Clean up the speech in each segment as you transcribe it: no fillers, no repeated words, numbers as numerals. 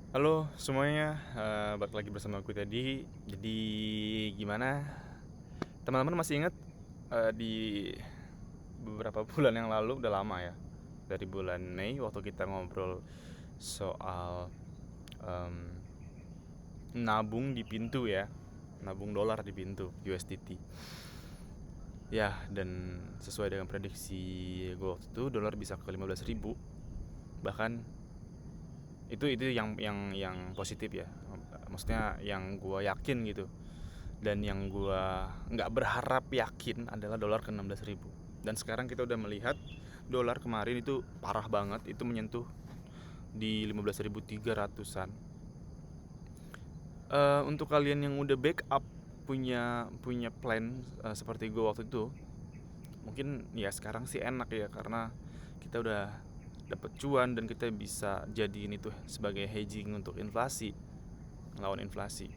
Halo semuanya, balik lagi bersama aku tadi. Jadi gimana? Teman-teman masih ingat di beberapa bulan yang lalu, udah lama ya, dari bulan Mei waktu kita ngobrol soal em, nabung di pintu ya, nabung dolar di pintu USDT. Ya, dan sesuai dengan prediksi gue waktu itu, dolar bisa ke 15.000. Bahkan itu yang positif ya, maksudnya yang gue yakin gitu. Dan yang gue nggak berharap yakin adalah dolar ke 16.000. Dan sekarang kita udah melihat dolar kemarin itu parah banget, itu menyentuh di 15.300-an. Untuk kalian yang udah backup, punya punya plan seperti gue waktu itu, mungkin ya sekarang sih enak ya, karena kita udah dapet cuan dan kita bisa jadiin itu sebagai hedging untuk inflasi, melawan inflasi.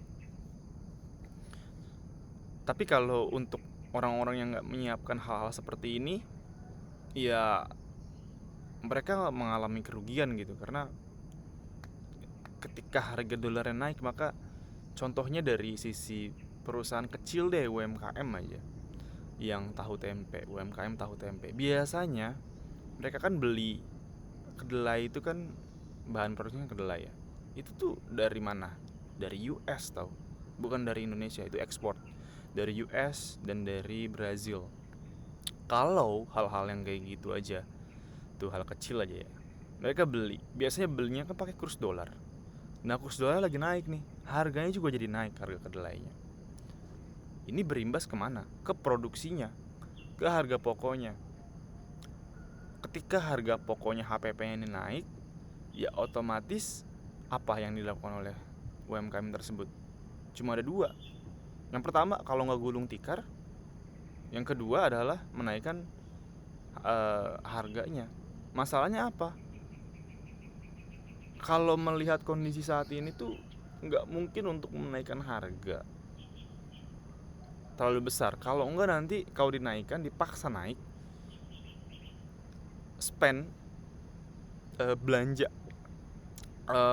Tapi kalau untuk orang-orang yang nggak menyiapkan hal-hal seperti ini, ya mereka mengalami kerugian gitu, karena ketika harga dolarnya naik, maka contohnya dari sisi perusahaan kecil deh, UMKM aja, yang tahu tempe, UMKM tahu tempe, biasanya mereka kan beli kedelai itu kan, bahan produksinya kedelai ya, itu tuh dari mana? Dari US tau, bukan dari Indonesia, itu ekspor dari US dan dari Brazil. Kalau hal-hal yang kayak gitu aja, tuh hal kecil aja ya, mereka beli, biasanya belinya kan pakai kurs dolar. Nah, kurs dolar lagi naik nih, harganya juga jadi naik, harga kedelainya. Ini berimbas kemana? Ke produksinya, ke harga pokoknya. Ketika harga pokoknya HPP ini naik, ya otomatis apa yang dilakukan oleh UMKM tersebut? Cuma ada dua. Yang pertama, kalau nggak gulung tikar. Yang kedua adalah menaikkan harganya. Masalahnya apa? Kalau melihat kondisi saat ini tuh nggak mungkin untuk menaikkan harga terlalu besar. Kalau enggak nanti kalau dinaikkan, dipaksa naik, spend, belanja,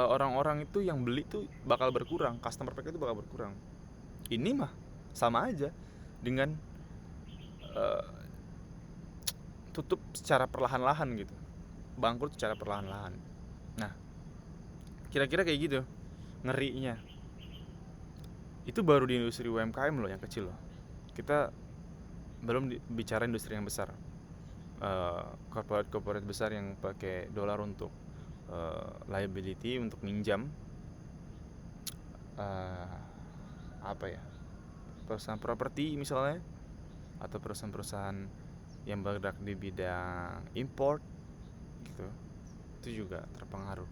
orang-orang itu yang beli tuh bakal berkurang, customer mereka itu bakal berkurang. Ini mah sama aja dengan eh, tutup secara perlahan-lahan gitu, bangkrut secara perlahan-lahan. Nah, kira-kira kayak gitu ngerinya. Itu baru di industri UMKM loh, yang kecil loh. Kita belum bicara industri yang besar, corporate besar yang pakai dolar untuk liability, untuk minjam, uh, apa ya, perusahaan properti misalnya, atau perusahaan-perusahaan yang bergerak di bidang import gitu, itu juga terpengaruh.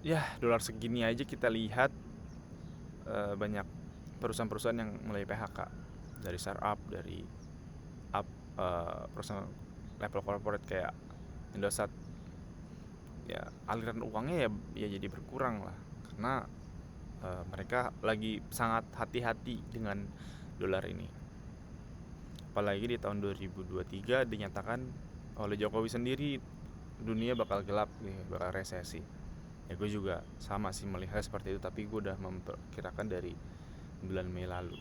Ya, dolar segini aja kita lihat banyak perusahaan-perusahaan yang mulai PHK, dari startup, dari up, perusahaan level corporate kayak Indosat. Ya, aliran uangnya ya jadi berkurang lah, karena mereka lagi sangat hati-hati dengan dolar ini. Apalagi di tahun 2023 dinyatakan oleh Jokowi sendiri, dunia bakal gelap, bakal resesi. Ya gue juga sama sih melihat seperti itu, tapi gue udah memperkirakan dari bulan Mei lalu.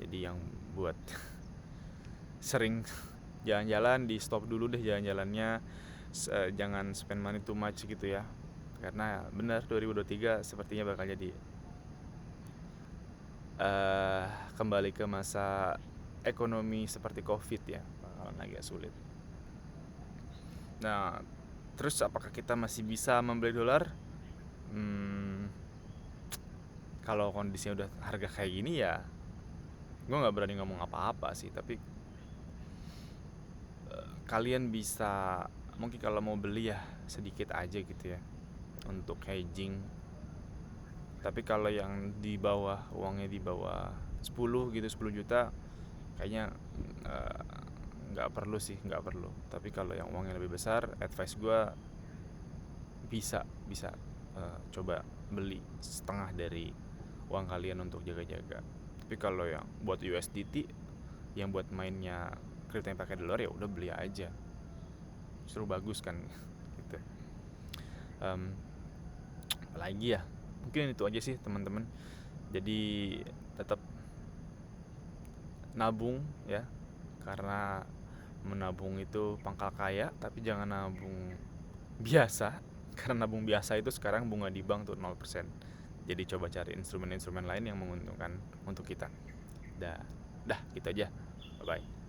Jadi yang buat sering jalan-jalan, di stop dulu deh jalan-jalannya, jangan spend money too much gitu ya, karena benar 2023 sepertinya bakal jadi uh, kembali ke masa ekonomi seperti COVID ya, bakalan agak sulit. Nah, terus apakah kita masih bisa membeli dolar? Hmm, kalau kondisinya udah harga kayak gini ya, gue nggak berani ngomong apa-apa sih. Tapi kalian bisa, mungkin kalau mau beli ya sedikit aja gitu ya, untuk hedging. Tapi kalau yang di bawah, uangnya di bawah 10 gitu, 10 juta, kayaknya eh, nggak perlu sih, nggak perlu. Tapi kalau yang uangnya lebih besar, advice gue bisa bisa coba beli setengah dari uang kalian untuk jaga-jaga. Tapi kalau yang buat USDT, yang buat mainnya kripto yang pakai dolar, ya udah beli aja, seru, bagus kan gitu. gitu. Apalagi ya, mungkin itu aja sih teman-teman. Jadi tetap nabung ya, karena menabung itu pangkal kaya, tapi jangan nabung biasa. Karena nabung biasa itu sekarang bunga di bank tuh 0%. Jadi coba cari instrumen-instrumen lain yang menguntungkan untuk kita. Dah gitu aja. Bye bye.